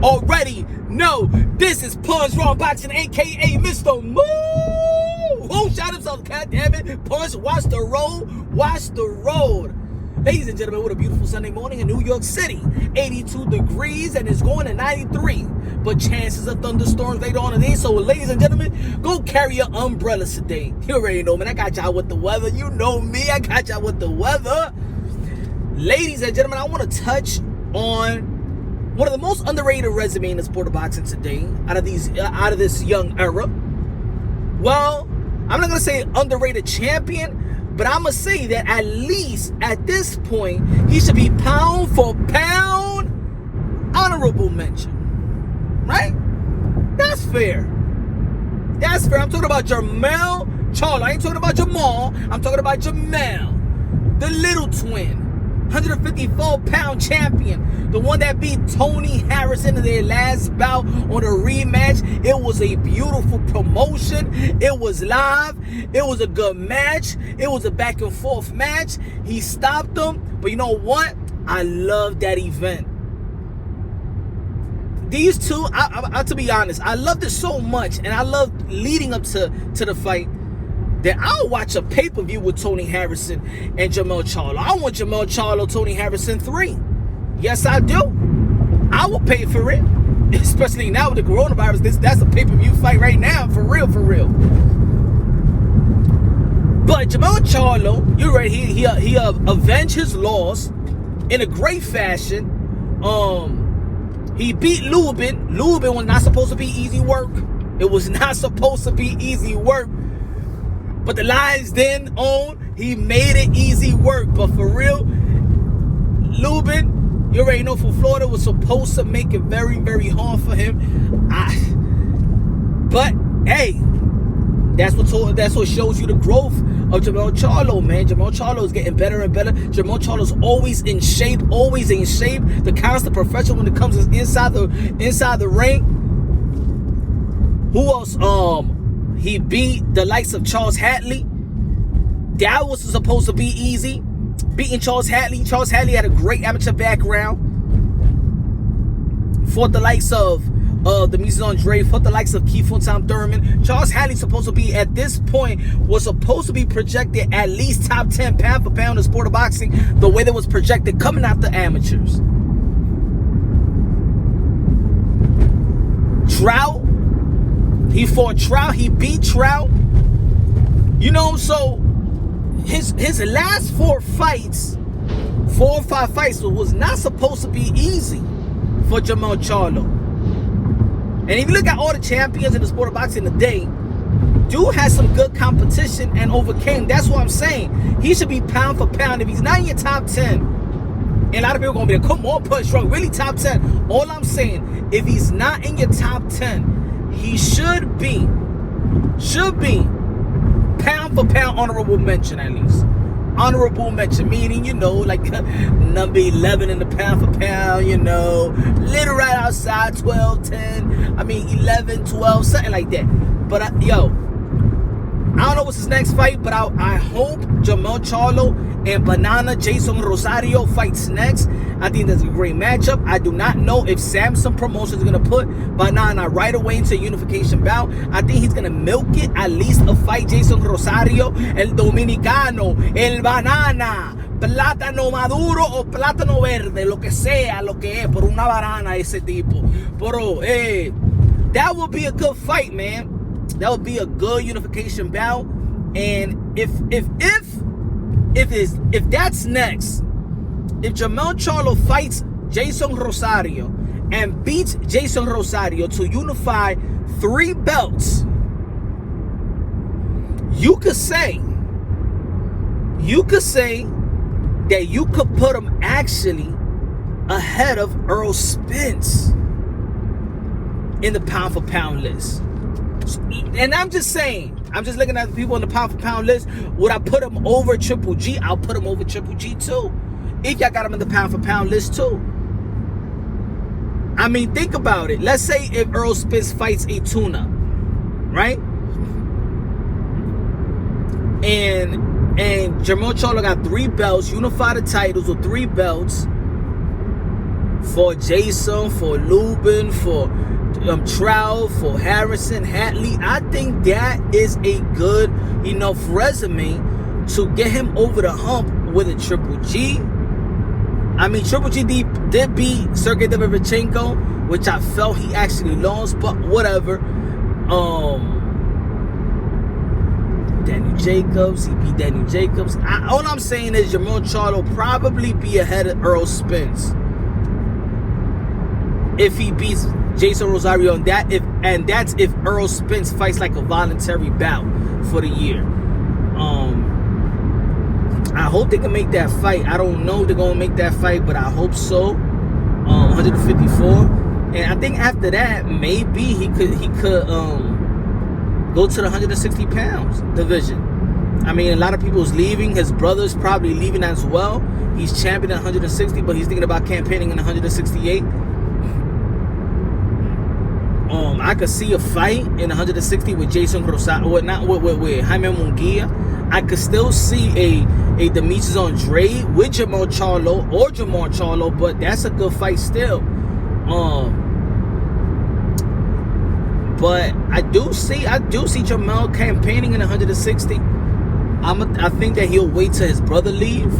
already know this is Punch Raw Boxing, aka Mr. Moo. Who shot himself? God damn it. Punch, watch the road. Watch the road. Ladies and gentlemen, what a beautiful Sunday morning in New York City. 82 degrees and it's going to 93. But chances of thunderstorms later on today. So, ladies and gentlemen, go carry your umbrellas today. You already know, man. I got y'all with the weather. You know me. I got y'all with the weather. Ladies and gentlemen, I want to touch on one of the most underrated resumes in the sport of boxing today, out of this young era. Well, I'm not gonna say underrated champion, but I'm gonna say that at least at this point, he should be pound for pound honorable mention. Right? That's fair. That's fair. I'm talking about Jermell Charlo. I ain't talking about Jamal. I'm talking about Jermell, the little twin. 154-pound champion, the one that beat Tony Harrison in their last bout on a rematch. It was a beautiful promotion. It was live. It was a good match. It was a back and forth match. He stopped them, but you know what? I love that event. These two, I to be honest, I loved it so much, and I loved leading up to the fight, that I'll watch a pay-per-view with Tony Harrison and Jermell Charlo. I want Jermell Charlo, Tony Harrison 3. Yes, I do. I will pay for it. Especially now with the coronavirus. That's a pay-per-view fight right now. For real, for real. But Jermell Charlo, you're right, he avenged his loss in a great fashion. He beat Lubin. Lubin was not supposed to be easy work. It was not supposed to be easy work. But the lines then on, he made it easy work. But for real, Lubin, you already know, from Florida, was supposed to make it very, very hard for him. But hey, that's what shows you the growth of Jermell Charlo, man. Jermell Charlo is getting better and better. Jermell Charlo is always in shape, always in shape. The constant professional when it comes to inside the ring. Who else? He beat the likes of Charles Hatley. That was supposed to be easy. Beating Charles Hatley. Charles Hatley had a great amateur background. Fought the likes of the Mises Andre. Fought the likes of Keith Tom Thurman. Charles Hatley supposed to be, at this point, was supposed to be projected at least top 10 pound for pound in the sport of boxing, the way that was projected coming out the amateurs. Trout. He fought Trout. He beat Trout. You know, so his last 4 or 5 fights was not supposed to be easy for Jermell Charlo. And if you look at all the champions in the sport of boxing today, dude has some good competition and overcame. That's what I'm saying. He should be pound for pound. If he's not in your top 10, and a lot of people are going to be like, come on, Punch Drunk, really top 10. All I'm saying, if he's not in your top 10, he should be pound for pound honorable mention, at least. Honorable mention, meaning, you know, like number 11 in the pound for pound, you know, little right outside, 12, 10, 11, 12, something like that. But, I don't know what's his next fight, but I hope Jermell Charlo and Banana Jason Rosario fights next. I think that's a great matchup. I do not know if Samsung Promotions is going to put Banana right away into a unification bout. I think he's going to milk it, at least a fight Jason Rosario, El Dominicano, El Banana, plátano maduro o plátano verde, lo que sea, lo que es, por una banana ese tipo. Pero, that would be a good fight, man. That would be a good unification bout. And if that's next, if Jermell Charlo fights Jason Rosario and beats Jason Rosario to unify 3 belts, you could say that you could put him actually ahead of Earl Spence in the pound for pound list. And I'm just saying, I'm just looking at the people on the pound for pound list. Would I put him over Triple G? I'll put him over Triple G too. If y'all got him in the pound for pound list too. I mean, think about it. Let's say if Earl Spence fights a tuna, right? And Jermell Charlo got 3 belts, unify the titles with 3 belts. for Jason, for Lubin, for Trout, for Harrison, Hatley. I think that is a good enough resume to get him over the hump with a Triple G. I mean, Triple G did beat Sergey Derevchenko, which I felt he actually lost, but whatever. Daniel Jacobs, he beat Daniel Jacobs. All I'm saying is Jermell Charlo probably be ahead of Earl Spence if he beats Jason Rosario on that. That's if Earl Spence fights like a voluntary bout for the year. I hope they can make that fight. I don't know if they're gonna make that fight, but I hope so. 154, and I think after that maybe he could go to the 160 pounds division. I mean, a lot of people's leaving. His brother's probably leaving as well. He's champion at 160, but he's thinking about campaigning in 168. I could see a fight in 160 with Jason Rosario, with Jaime Munguia. I could still see a Demetrius Andrade with Jermell Charlo or Jermell Charlo, but that's a good fight still. But I do see Jermell campaigning in 160. I think that he'll wait till his brother leave.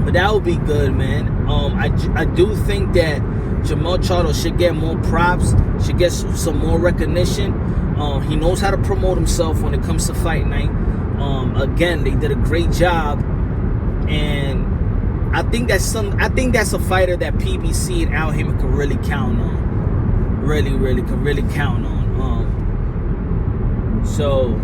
But that would be good, man. I do think that Jermell Charlo should get more props, should get some more recognition. He knows how to promote himself when it comes to fight night. Again, they did a great job, and I think that's a fighter that PBC and Al Haymon can really count on. Really can really count on. So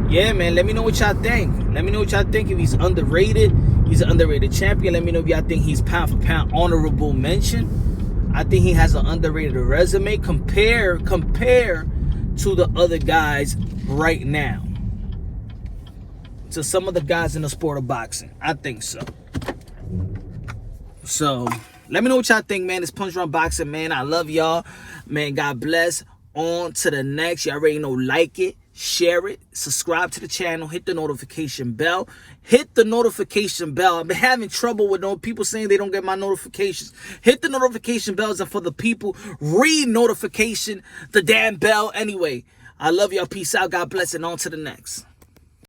yeah, man, let me know what y'all think. Let me know what y'all think. If he's underrated, he's an underrated champion. Let me know if y'all think he's pound for pound honorable mention. I think he has an underrated resume. Compare to the other guys right now, to some of the guys in the sport of boxing. I think so. So let me know what y'all think, man. It's Punch Drunk Boxing, man. I love y'all, man. God bless. On to the next. You already know, like it, share it, subscribe to the channel, hit the notification bell. Hit the notification bell. I've been having trouble with people saying they don't get my notifications. Hit the notification bells, and for the people, re-notification the damn bell. Anyway, I love y'all. Peace out. God bless, and on to the next.